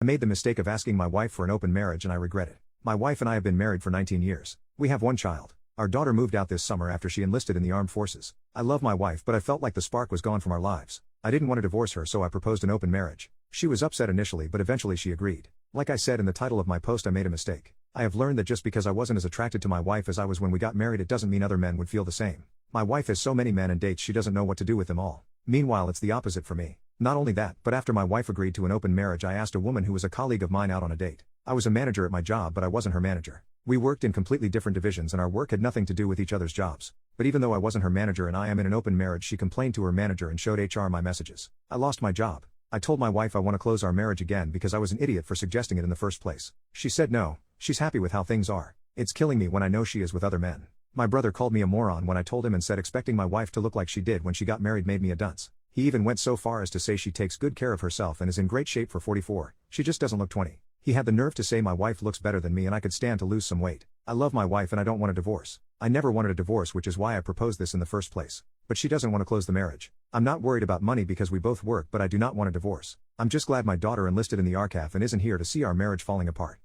I made the mistake of asking my wife for an open marriage and I regret it. My wife and I have been married for 19 years. We have one child. Our daughter moved out this summer after she enlisted in the armed forces. I love my wife, but I felt like the spark was gone from our lives. I didn't want to divorce her, so I proposed an open marriage. She was upset initially, but eventually she agreed. Like I said in the title of my post, I made a mistake. I have learned that just because I wasn't as attracted to my wife as I was when we got married, it doesn't mean other men would feel the same. My wife has so many men and dates she doesn't know what to do with them all. Meanwhile, it's the opposite for me. Not only that, but after my wife agreed to an open marriage, I asked a woman who was a colleague of mine out on a date. I was a manager at my job, but I wasn't her manager. We worked in completely different divisions and our work had nothing to do with each other's jobs. But even though I wasn't her manager and I am in an open marriage, she complained to her manager and showed HR my messages. I lost my job. I told my wife I want to close our marriage again because I was an idiot for suggesting it in the first place. She said no, she's happy with how things are. It's killing me when I know she is with other men. My brother called me a moron when I told him and said expecting my wife to look like she did when she got married made me a dunce. He even went so far as to say she takes good care of herself and is in great shape for 44, she just doesn't look 20. He had the nerve to say my wife looks better than me and I could stand to lose some weight. I love my wife and I don't want a divorce. I never wanted a divorce, which is why I proposed this in the first place. But she doesn't want to close the marriage. I'm not worried about money because we both work, but I do not want a divorce. I'm just glad my daughter enlisted in the RCAF and isn't here to see our marriage falling apart.